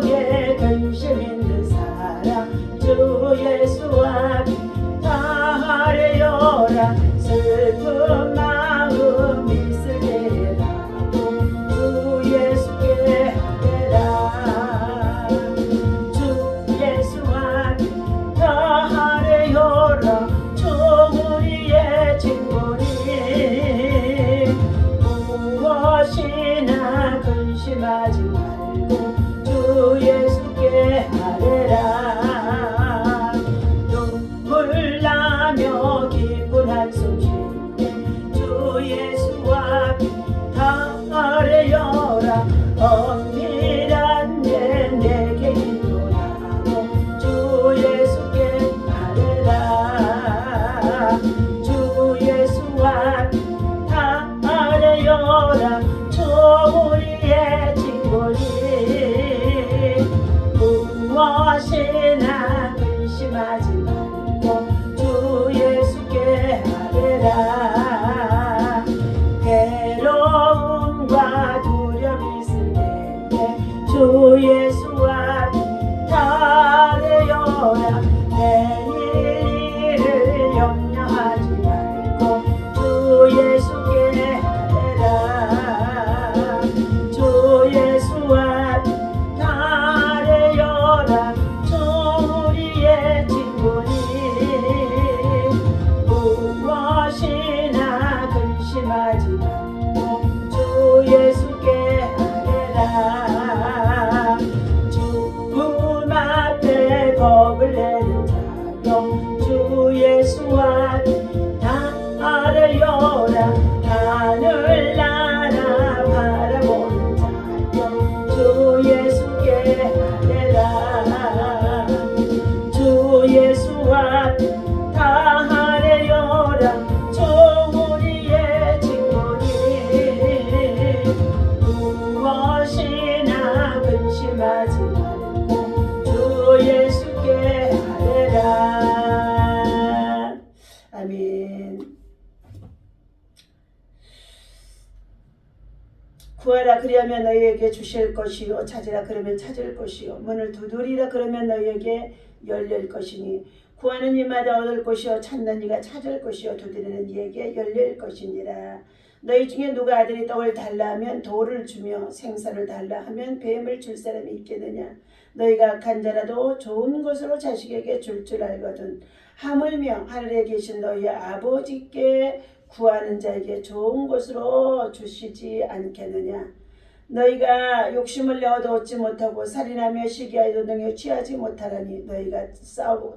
속에 근심 있는 사람 주 예수와 다하려라. 슬픈 마음 있을 때라도 주 예수께 하래라. 주 예수와 다하려라. 주 우리의 친구니 무엇이나 근심하지 말고 주 예수께 하래라. 눈물 나며 기쁜 한숨 쉴 때 주 예수와 하래여라. 엄밀한 데 내게 인도하고 주 예수께 하래라. 주 예수와 하래여라. 주 우리의 친구니 무엇이나 근심하지 말고 주 예수께 하래라. 괴로움과 두려움이 있을 때에 주 예수와 하래여라. 내일을 염려하지 말고 주 예수께 하래라. 주 예수와 하래여라. 주 우리의 친구니 무엇이나 근심하지 말고 주 예수께 하래라. 죽음 앞에 겁을 내는 자여 주 예수와 하래여라. 하늘나라 바라보는 자여 주 예수께 하래라. 주 예수와 하래여라. 주 우리의 친구니 무엇이나 근심하지 말고 주 예수께 하래라. 아멘. 구하라 그리하면 너희에게 주실 것이요 찾으라 그러면 찾을 것이요 문을 두드리라 그러면 너희에게 열릴 것이니 구하는 이마다 얻을 것이요 찾는 이가 찾을 것이요 두드리는 이에게 열릴 것이니라. 너희 중에 누가 아들이 떡을 달라 하면 돌을 주며 생선을 달라 하면 뱀을 줄 사람이 있겠느냐. 너희가 악한 자라도 좋은 것으로 자식에게 줄 알거든 하물며 하늘에 계신 너희 아버지께 구하는 자에게 좋은 것으로 주시지 않겠느냐. 너희가 욕심을 내어도 얻지 못하고 살인하며 시기하여도 능히 취하지 못하라니 너희가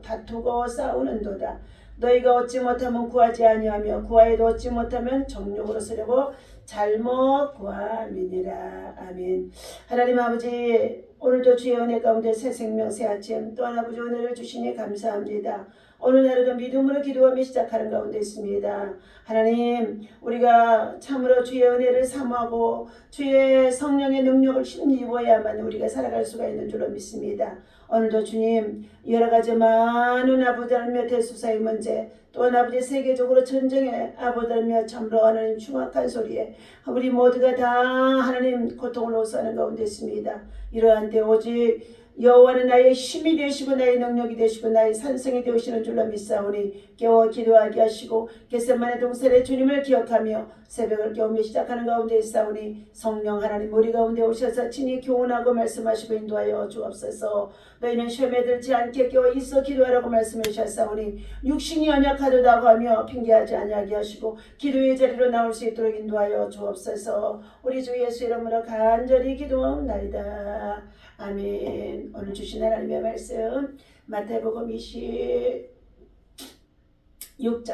다투고 싸우는도다. 너희가 얻지 못하면 구하지 아니하며 구하여도 얻지 못하면 정욕으로 쓰려고 잘못 구함이니라. 아멘. 하나님 아버지, 오늘도 주의 은혜 가운데 새 생명 새 아침 또한 아버지 은혜를 주시니 감사합니다. 오늘 하루도 믿음으로 기도하며 시작하는 가운데 있습니다. 하나님, 우리가 참으로 주의 은혜를 사모하고 주의 성령의 능력을 힘입어야만 우리가 살아갈 수가 있는 줄로 믿습니다. 오늘도 주님, 여러 가지 많은 아버지 하나님의 대수사의 문제, 또한 아버지 세계적으로 전쟁에 아버지 하나님의 참으로 하나님 흉악한 소리에 우리 모두가 다 하나님 고통을 호소하는 가운데 있습니다. 이러한 때 오직 여호와는 나의 힘이 되시고 나의 능력이 되시고 나의 산성이 되시는 줄로 믿사오니 깨워 기도하게 하시고 겟세마네 동산의 주님을 기억하며 새벽을 깨우며 시작하는 가운데 있사오니 성령 하나님 우리 가운데 오셔서 친히 교훈하고 말씀하시고 인도하여 주옵소서. 너희는 시험에 들지 않게 깨워 있어 기도하라고 말씀해 주셨사오니 육신이 연약하도다고 하며 핑계하지 아니하게 하시고 기도의 자리로 나올 수 있도록 인도하여 주옵소서. 우리 주 예수 이름으로 간절히 기도하옵나이다. 아멘. 오늘 주신 하나님의 말씀 마태복음 26장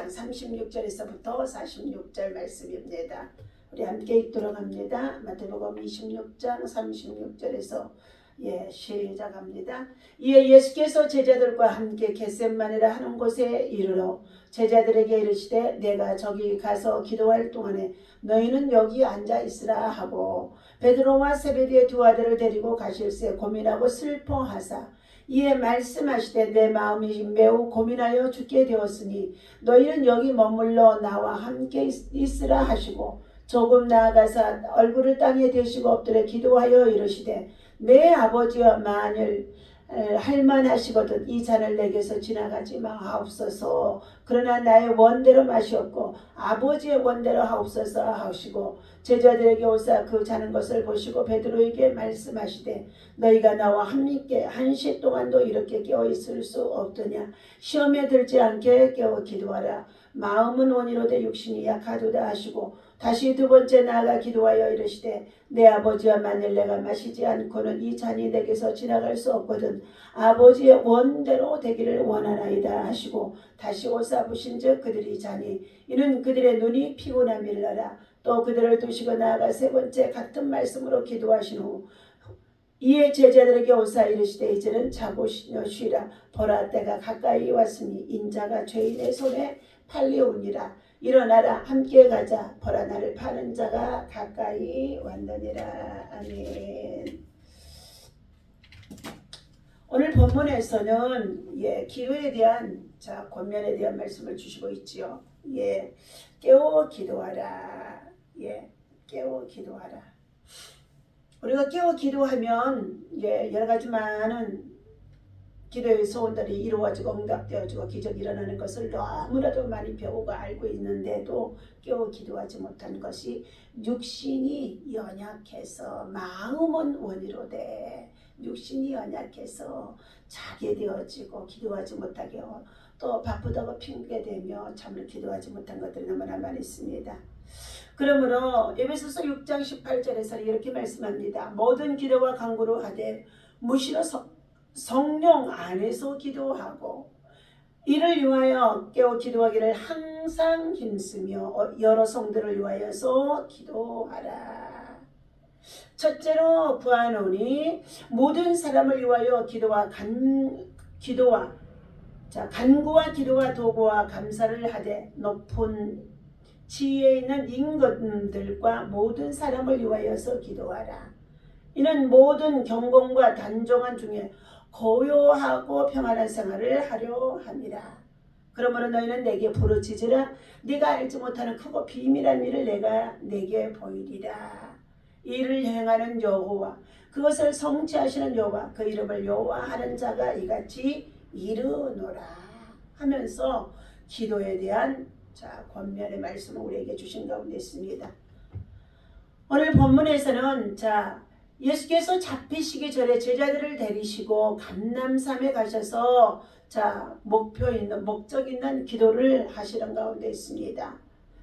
36절에서부터 46절 말씀입니다. 우리 함께 읽도록 합니다. 마태복음 26장 36절에서 시작합니다. 이에 예수께서 제자들과 함께 겟세마네라 하는 곳에 이르러 제자들에게 이르시되 내가 저기 가서 기도할 동안에 너희는 여기 앉아 있으라 하고 베드로와 세베대의 두 아들을 데리고 가실새 고민하고 슬퍼하사 이에 말씀하시되 내 마음이 매우 고민하여 죽게 되었으니 너희는 여기 머물러 나와 함께 있으라 하시고 조금 나아가사 얼굴을 땅에 대시고 엎드려 기도하여 이르시되 내 아버지여 만일 할만하시거든 이 잔을 내게서 지나가지 마옵소서. 그러나 나의 원대로 마시옵고 아버지의 원대로 하옵소서 하시고 제자들에게 오사 그 자는 것을 보시고 베드로에게 말씀하시되 너희가 나와 함께 한시 동안도 이렇게 깨어 있을 수 없더냐. 시험에 들지 않게 깨어 기도하라. 마음은 원이로되 육신이 약하도다 하시고 다시 두 번째 나아가 기도하여 이르시되 내 아버지와 만일 내가 마시지 않고는 이 잔이 내게서 지나갈 수 없거든 아버지의 원대로 되기를 원하나이다 하시고 다시 오사 부신즉 그들이 자니 이는 그들의 눈이 피곤함일러라. 또 그들을 두시고 나아가 세 번째 같은 말씀으로 기도하신 후 이에 제자들에게 오사 이르시되 이제는 자고 쉬라. 보라 때가 가까이 왔으니 인자가 죄인의 손에 팔리오니라. 일어나라 함께 가자. 보라 나를 파는 자가 가까이 왔느니라. 아멘. 오늘 본문에서는 기도에 대한 권면에 대한 말씀을 주시고 있지요. 깨워 기도하라. 깨워 기도하라. 우리가 깨워 기도하면 여러 가지 많은 기도의 소원들이 이루어지고 응답되어지고 기적이 일어나는 것을 너무나도 많이 배우고 알고 있는데도 깨워 기도하지 못한 것이 육신이 연약해서 마음은 원이로되 육신이 연약해서 자게 되어지고 기도하지 못하게 또 바쁘다고 핑계대며 참을 기도하지 못한 것들이 너무나 많이 있습니다. 그러므로 에베소서 6장 18절에서 이렇게 말씀합니다. 모든 기도와 간구로 하되 무시로 성령 안에서 기도하고 이를 위하여 깨어 기도하기를 항상 힘쓰며 여러 성들을 위하여서 기도하라. 첫째로 구하노니 모든 사람을 위하여 간구와 기도와 도구와 감사를 하되 높은 지혜에 있는 임금들과 모든 사람을 위하여서 기도하라. 이는 모든 경건과 단정한 중에 고요하고 평안한 생활을 하려 함이라. 그러므로 너희는 내게 부르짖으라. 네가 알지 못하는 크고 비밀한 일을 내가 내게 보이리라. 이를 행하는 여호와 그것을 성취하시는 여호와 그 이름을 여호와하는 자가 이같이 이르노라 하면서 기도에 대한 권면의 말씀을 우리에게 주신 가운데 있습니다. 오늘 본문에서는 예수께서 잡히시기 전에 제자들을 데리시고 감람산에 가셔서 목적 있는 기도를 하시는 가운데 있습니다.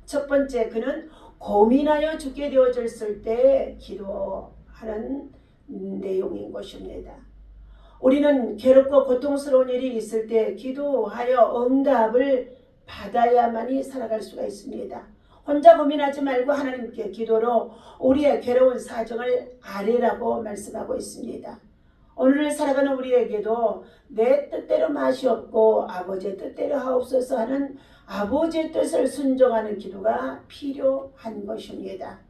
첫 번째, 그는 고민하여 죽게 되어졌을 때 기도하는 내용인 것입니다. 우리는 괴롭고 고통스러운 일이 있을 때 기도하여 응답을 받아야만이 살아갈 수가 있습니다. 혼자 고민하지 말고 하나님께 기도로 우리의 괴로운 사정을 아뢰라고 말씀하고 있습니다. 오늘을 살아가는 우리에게도 내 뜻대로 마시옵고 아버지의 뜻대로 하옵소서 하는 아버지의 뜻을 순종하는 기도가 필요한 것입니다.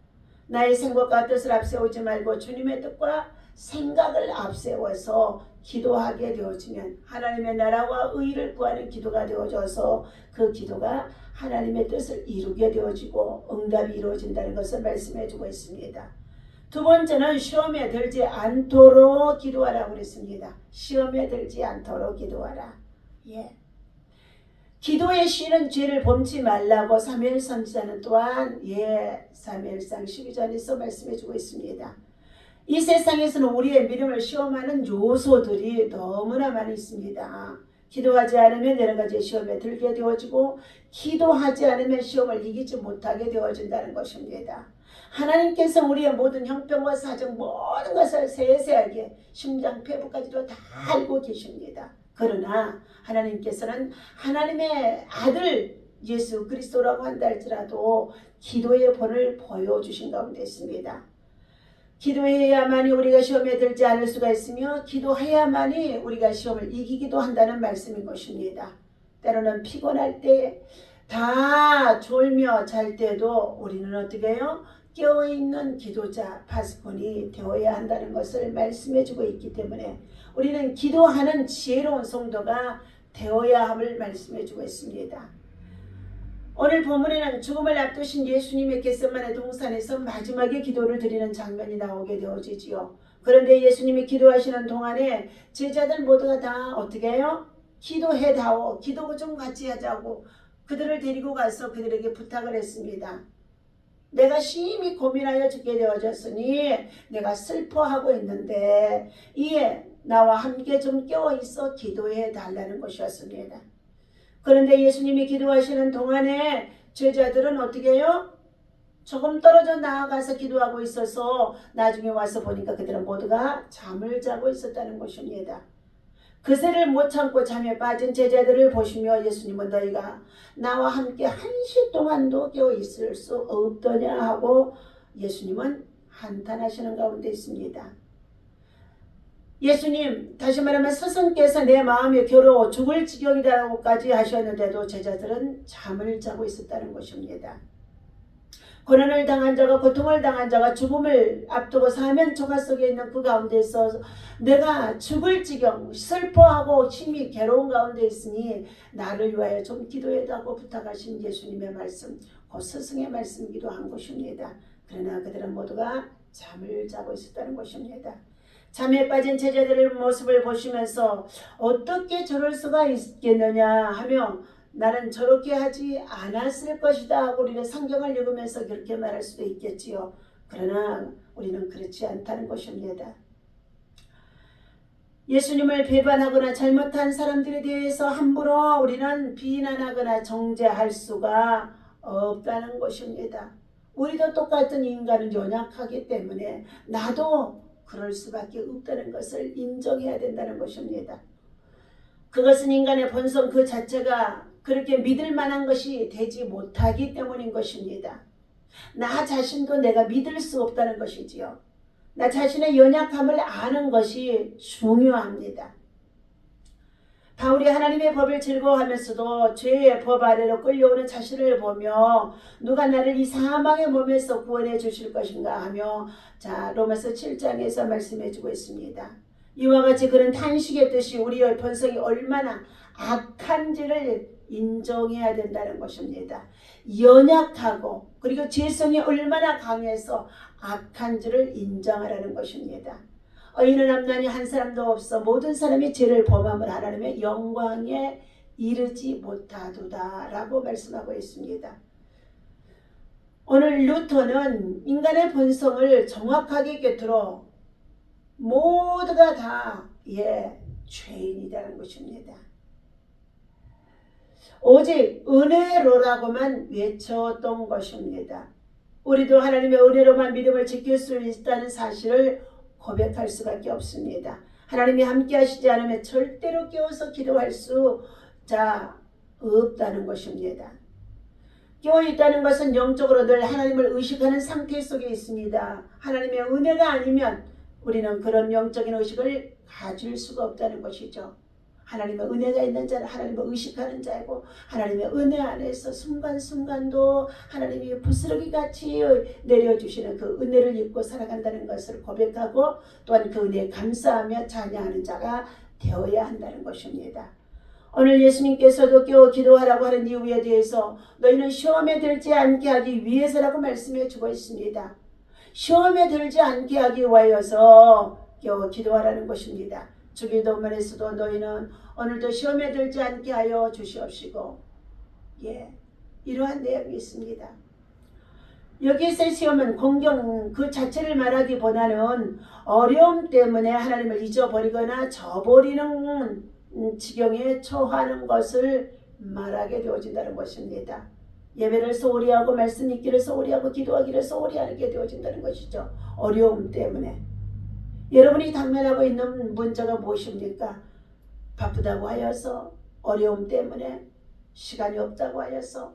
나의 생각과 뜻을 앞세우지 말고 주님의 뜻과 생각을 앞세워서 기도하게 되어지면 하나님의 나라와 의를 구하는 기도가 되어져서 그 기도가 하나님의 뜻을 이루게 되어지고 응답이 이루어진다는 것을 말씀해주고 있습니다. 두 번째는 시험에 들지 않도록 기도하라고 그랬습니다. 시험에 들지 않도록 기도하라. 기도에 쉬는 죄를 범치 말라고 사무엘 선지자는 또한 사무엘상 12절에서 말씀해주고 있습니다. 이 세상에서는 우리의 믿음을 시험하는 요소들이 너무나 많이 있습니다. 기도하지 않으면 여러 가지 시험에 들게 되어지고 기도하지 않으면 시험을 이기지 못하게 되어진다는 것입니다. 하나님께서 우리의 모든 형편과 사정 모든 것을 세세하게 심장 폐부까지도 다 알고 계십니다. 그러나 하나님께서는 하나님의 아들 예수 그리스도라고 한다 할지라도 기도의 본을 보여주신 가운데 있습니다. 기도해야만이 우리가 시험에 들지 않을 수가 있으며 기도해야만이 우리가 시험을 이기기도 한다는 말씀인 것입니다. 때로는 피곤할 때 다 졸며 잘 때도 우리는 어떻게 해요? 깨어있는 기도자 파수꾼이 되어야 한다는 것을 말씀해주고 있기 때문에 우리는 기도하는 지혜로운 성도가 되어야 함을 말씀해주고 있습니다. 오늘 본문에는 죽음을 앞두신 예수님의 겟세마네 동산에서 마지막에 기도를 드리는 장면이 나오게 되어지지요. 그런데 예수님이 기도하시는 동안에 제자들 모두가 다 어떻게 해요? 기도해다오. 기도 좀 같이 하자고 그들을 데리고 가서 그들에게 부탁을 했습니다. 내가 심히 고민하여 죽게 되어졌으니 내가 슬퍼하고 있는데 이에 나와 함께 좀 깨어있어 기도해 달라는 것이었습니다. 그런데 예수님이 기도하시는 동안에 제자들은 어떻게 해요? 조금 떨어져 나아가서 기도하고 있어서 나중에 와서 보니까 그들은 모두가 잠을 자고 있었다는 것입니다. 그새를 못 참고 잠에 빠진 제자들을 보시며 예수님은 너희가 나와 함께 1시 동안도 깨어 있을 수 없더냐 하고 예수님은 한탄하시는 가운데 있습니다. 예수님 다시 말하면 스승께서 내 마음이 괴로워 죽을 지경이다라고까지 하셨는데도 제자들은 잠을 자고 있었다는 것입니다. 고난을 당한 자가 고통을 당한 자가 죽음을 앞두고 사면 초가 속에 있는 그 가운데서 내가 죽을 지경 슬퍼하고 심히 괴로운 가운데 있으니 나를 위하여 좀 기도해달라고 부탁하신 예수님의 말씀, 그 스승의 말씀이기도 한 것입니다. 그러나 그들은 모두가 잠을 자고 있었다는 것입니다. 잠에 빠진 제자들의 모습을 보시면서 어떻게 저럴 수가 있겠느냐 하며 나는 저렇게 하지 않았을 것이다 하고 우리는 성경을 읽으면서 그렇게 말할 수도 있겠지요. 그러나 우리는 그렇지 않다는 것입니다. 예수님을 배반하거나 잘못한 사람들에 대해서 함부로 우리는 비난하거나 정죄할 수가 없다는 것입니다. 우리도 똑같은 인간은 연약하기 때문에 나도 그럴 수밖에 없다는 것을 인정해야 된다는 것입니다. 그것은 인간의 본성 그 자체가 그렇게 믿을 만한 것이 되지 못하기 때문인 것입니다. 나 자신도 내가 믿을 수 없다는 것이지요. 나 자신의 연약함을 아는 것이 중요합니다. 바울이 하나님의 법을 즐거워하면서도 죄의 법 아래로 끌려오는 자신을 보며 누가 나를 이 사망의 몸에서 구원해 주실 것인가 하며 로마서 7장에서 말씀해 주고 있습니다. 이와 같이 그런 탄식의 뜻이 우리의 본성이 얼마나 악한지를 인정해야 된다는 것입니다. 연약하고 그리고 죄성이 얼마나 강해서 악한지를 인정하라는 것입니다. 의인은 없나니 한 사람도 없어 모든 사람이 죄를 범함을 하나님의 영광에 이르지 못하도다 라고 말씀하고 있습니다. 오늘 루터는 인간의 본성을 정확하게 꿰뚫어 모두가 다 죄인이라는 것입니다. 오직 은혜로라고만 외쳤던 것입니다. 우리도 하나님의 은혜로만 믿음을 지킬 수 있다는 사실을 고백할 수밖에 없습니다. 하나님이 함께 하시지 않으면 절대로 깨어서 기도할 수 없다는 것입니다. 깨어 있다는 것은 영적으로 늘 하나님을 의식하는 상태 속에 있습니다. 하나님의 은혜가 아니면 우리는 그런 영적인 의식을 가질 수가 없다는 것이죠. 하나님의 은혜가 있는 자는 하나님을 의식하는 자이고 하나님의 은혜 안에서 순간순간도 하나님이 부스러기같이 내려주시는 그 은혜를 입고 살아간다는 것을 고백하고 또한 그 은혜에 감사하며 찬양하는 자가 되어야 한다는 것입니다. 오늘 예수님께서도 깨어 기도하라고 하는 이유에 대해서 너희는 시험에 들지 않게 하기 위해서라고 말씀해 주고 있습니다. 시험에 들지 않게 하기 위하여서 깨어 기도하라는 것입니다. 주기도문에서도 너희는 오늘도 시험에 들지 않게 하여 주시옵시고 이러한 내용이 있습니다. 여기서의 시험은 공경 그 자체를 말하기보다는 어려움 때문에 하나님을 잊어버리거나 저버리는 지경에 처하는 것을 말하게 되어진다는 것입니다. 예배를 소홀히 하고 말씀 읽기를 소홀히 하고 기도하기를 소홀히 하게 되어진다는 것이죠. 어려움 때문에. 여러분이 당면하고 있는 문제가 무엇입니까? 바쁘다고 하여서 어려움 때문에 시간이 없다고 하여서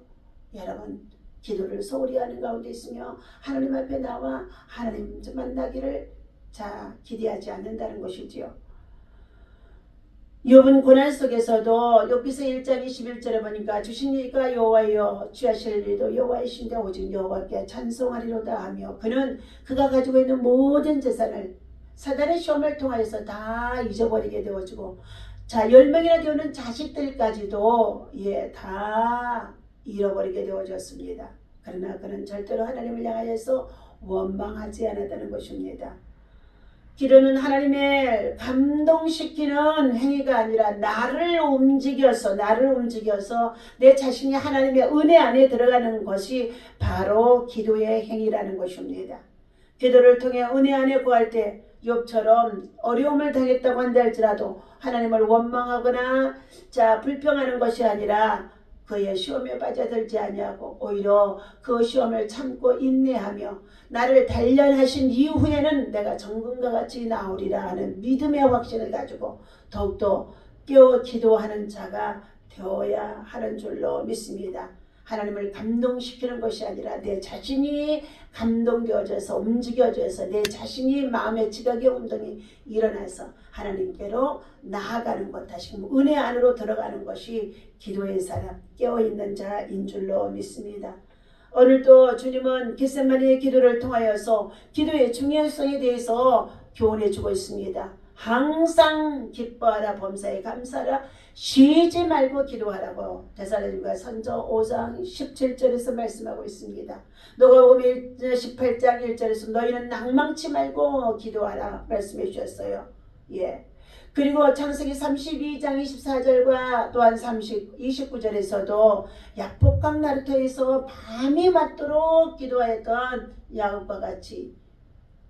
여러분 기도를 소홀히 하는 가운데 있으며 하나님 앞에 나와 하나님 만나기를 기대하지 않는다는 것이지요. 욥은 고난 속에서도 욥기서 1장 21절에 보니까 주신 이가 여호와여 취하실 이도 여호와이신데 오직 여호와께 찬송하리로다 하며 그는 그가 가지고 있는 모든 재산을 사단의 시험을 통하여서 다 잊어버리게 되어지고 10명이나 되는 자식들까지도 다 잃어버리게 되어졌습니다. 그러나 그는 절대로 하나님을 향하여서 원망하지 않았다는 것입니다. 기도는 하나님의 감동시키는 행위가 아니라 나를 움직여서 내 자신이 하나님의 은혜 안에 들어가는 것이 바로 기도의 행위라는 것입니다. 기도를 통해 은혜 안에 구할 때 욥처럼 어려움을 당했다고 한다 할지라도 하나님을 원망하거나 불평하는 것이 아니라 그의 시험에 빠져들지 아니하고 오히려 그 시험을 참고 인내하며 나를 단련하신 이후에는 내가 정금과 같이 나오리라 하는 믿음의 확신을 가지고 더욱더 깨어 기도하는 자가 되어야 하는 줄로 믿습니다. 하나님을 감동시키는 것이 아니라 내 자신이 감동되어져서 움직여져서 내 자신이 마음의 지각의 운동이 일어나서 하나님께로 나아가는 것, 다시금 은혜 안으로 들어가는 것이 기도의 사람, 깨어있는 자인 줄로 믿습니다. 오늘도 주님은 겟세마네의 기도를 통하여서 기도의 중요성에 대해서 교훈해 주고 있습니다. 항상 기뻐하라, 범사에 감사하라, 쉬지 말고 기도하라고 데살로니가 선서 5장 17절에서 말씀하고 있습니다. 누가복음 18장 1절에서 너희는 낭망치 말고 기도하라 말씀해 주셨어요. 그리고 창세기 32장 24절과 또한 29절에서도 야복강 나루터에서 밤이 맞도록 기도하였던 야곱과 같이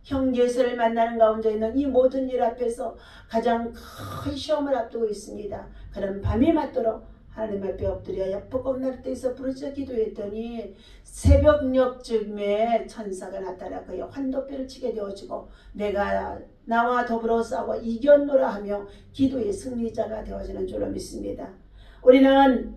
형제들을 만나는 가운데 있는 이 모든 일 앞에서 가장 큰 시험을 앞두고 있습니다. 그런 밤이 맞도록 하나님 앞에 엎드려 야복강 나루터에서 부르짖어 기도했더니 새벽녘쯤에 천사가 나타나 그의 환도뼈를 치게 되어지고 내가 나와 더불어 싸워 이겼노라 하며 기도의 승리자가 되어지는 줄로 믿습니다. 우리는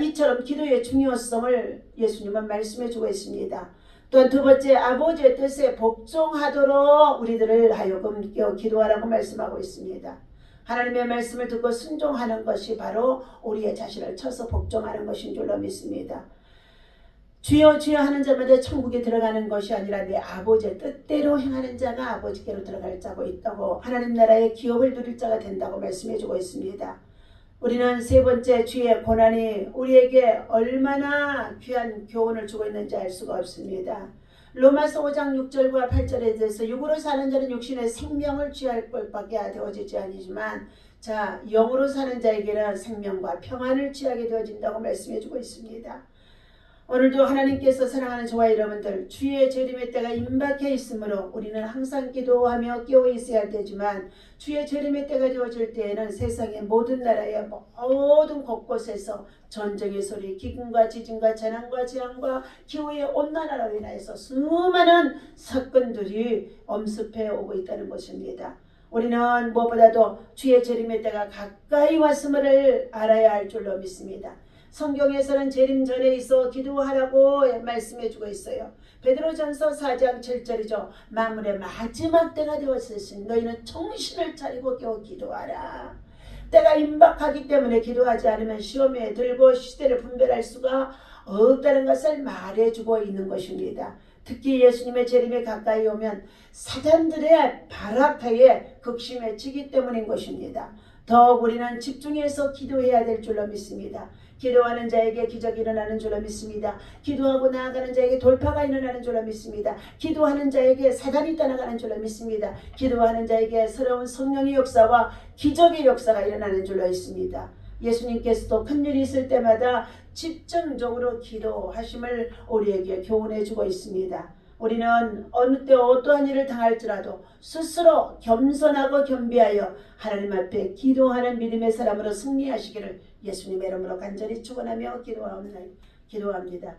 이처럼 기도의 중요성을 예수님은 말씀해 주고 있습니다. 또한 두 번째, 아버지의 뜻에 복종하도록 우리들을 하여금 기도하라고 말씀하고 있습니다. 하나님의 말씀을 듣고 순종하는 것이 바로 우리의 자신을 쳐서 복종하는 것인 줄로 믿습니다. 주여 주여 하는 자마다 천국에 들어가는 것이 아니라 내 아버지의 뜻대로 행하는 자가 아버지께로 들어갈 자고 있다고, 하나님 나라의 기업을 누릴 자가 된다고 말씀해 주고 있습니다. 우리는 세 번째, 주의 고난이 우리에게 얼마나 귀한 교훈을 주고 있는지 알 수가 없습니다. 로마서 5장 6절과 8절에 대해서 육으로 사는 자는 육신의 생명을 취할 것밖에 되어지지 아니지만 영으로 사는 자에게는 생명과 평안을 취하게 되어진다고 말씀해 주고 있습니다. 오늘도 하나님께서 사랑하는 저와 여러분들, 주의 재림의 때가 임박해 있으므로 우리는 항상 기도하며 깨어 있어야 할 때지만 주의 재림의 때가 되어질 때에는 세상의 모든 나라의 모든 곳곳에서 전쟁의 소리, 기근과 지진과 재난과 재앙과 기후의 온난화로 인하여서 수많은 사건들이 엄습해 오고 있다는 것입니다. 우리는 무엇보다도 주의 재림의 때가 가까이 왔음을 알아야 할 줄로 믿습니다. 성경에서는 재림 전에 있어 기도하라고 말씀해 주고 있어요. 베드로전서 4장 7절이죠. 만물의 마지막 때가 되었으니 너희는 정신을 차리고 깨어 기도하라. 때가 임박하기 때문에 기도하지 않으면 시험에 들고 시대를 분별할 수가 없다는 것을 말해주고 있는 것입니다. 특히 예수님의 재림에 가까이 오면 사단들의 발악하에 극심해 지기 때문인 것입니다. 더욱 우리는 집중해서 기도해야 될 줄로 믿습니다. 기도하는 자에게 기적이 일어나는 줄로 믿습니다. 기도하고 나아가는 자에게 돌파가 일어나는 줄로 믿습니다. 기도하는 자에게 사단이 떠나가는 줄로 믿습니다. 기도하는 자에게 새로운 성령의 역사와 기적의 역사가 일어나는 줄로 믿습니다. 예수님께서도 큰일이 있을 때마다 집중적으로 기도하심을 우리에게 교훈해 주고 있습니다. 우리는 어느 때 어떠한 일을 당할지라도 스스로 겸손하고 겸비하여 하나님 앞에 기도하는 믿음의 사람으로 승리하시기를 예수님의 이름으로 간절히 축원하며 기도합니다.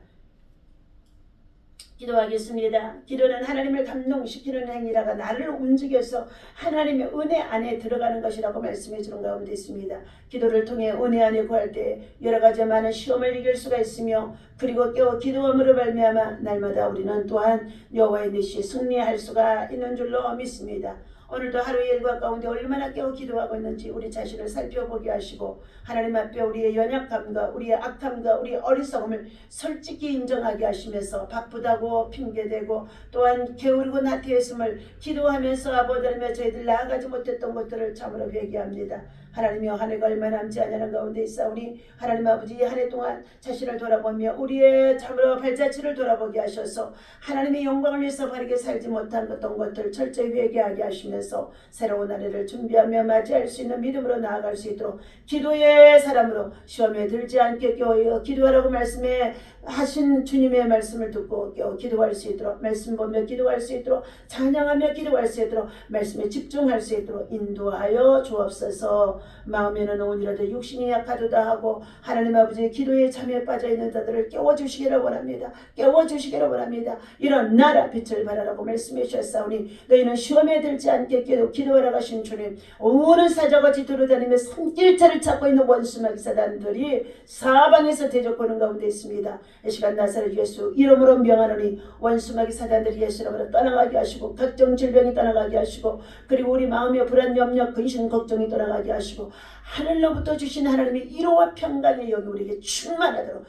기도하겠습니다. 기도는 하나님을 감동시키는 행위라가 나를 움직여서 하나님의 은혜 안에 들어가는 것이라고 말씀해 주는 가운데 있습니다. 기도를 통해 은혜 안에 구할 때 여러 가지 많은 시험을 이길 수가 있으며, 그리고 깨어 기도함으로 말미암아 날마다 우리는 또한 여호와의 뜻이 승리할 수가 있는 줄로 믿습니다. 오늘도 하루의 일과 가운데 얼마나 깨어 기도하고 있는지 우리 자신을 살펴보게 하시고, 하나님 앞에 우리의 연약함과 우리의 악함과 우리의 어리석음을 솔직히 인정하게 하시면서 바쁘다고 핑계대고 또한 게으르고 나태했음을 기도하면서 아버지 하나님의 저희들 나아가지 못했던 것들을 참으로 회개합니다. 하나님이여, 한 해가 얼마 남지 않은 가운데 있사오니 하나님 아버지, 한 해 동안 자신을 돌아보며 우리의 참으로 발자취를 돌아보게 하셔서 하나님의 영광을 위해서 바르게 살지 못한 어떤 것들 철저히 회개하게 하시면서 하시면서 새로운 한 해를 준비하며 맞이할 수 있는 믿음으로 나아갈 수 있도록 기도의 사람으로 시험에 들지 않게 깨어 기도하라고 말씀해 하신 주님의 말씀을 듣고 깨어 기도할 수 있도록 말씀 보며 기도할 수 있도록 찬양하며 기도할 수 있도록 말씀에 집중할 수 있도록 인도하여 주옵소서. 마음에는 오늘이라도 육신이 약하도다 하고 하나님 아버지의 기도에 잠에 빠져있는 자들을 깨워주시기를 원합니다. 깨워주시기를 원합니다. 일어나라 빛을 발하라고 말씀해 주셨사오니 너희는 시험에 들지 않게 기도하라 하신 주님, 오는 사자같이 돌아다니며 산길차를 찾고 있는 원수마귀 사단들이 사방에서 대적하는 가운데 있습니다. 이 시간 나사렛 예수 이름으로 명하노니 원수마귀 사단들이 예수 이름으로 떠나가게 하시고 각종 질병이 떠나가게 하시고 그리고 우리 마음의 불안 염려 근심 걱정이 떠나가게 하시고 하늘로부터 주신 하나님의 위로와 평강의 영이 우리에게 충만하도록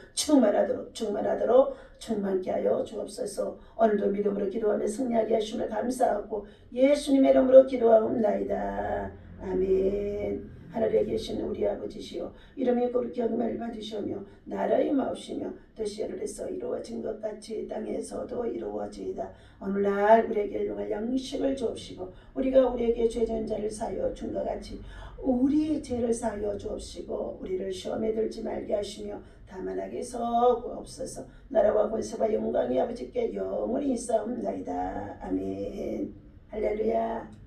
충만케 하여 주옵소서. 오늘도 믿음으로 기도하며 승리하게 하심을 감사하고 예수님의 이름으로 기도하옵나이다. 아멘. 하늘에 계신 우리 아버지시여, 이름이 거룩히 여김을 받으시오며 나라의 마옵시며 뜻이 하늘에서 이루어진 것 같이 땅에서도 이루어지이다. 오늘날 우리에게 일용할 양식을 주옵시고 우리가 우리에게 죄진 자를 사하여 준 것 같이 우리 죄를 사하여 주옵시고 우리를 시험에 들지 말게 하시며 다만 악에서 구하옵소서. 나라와 권세와 영광이 아버지께 영원히 있사옵나이다. 아멘. 할렐루야.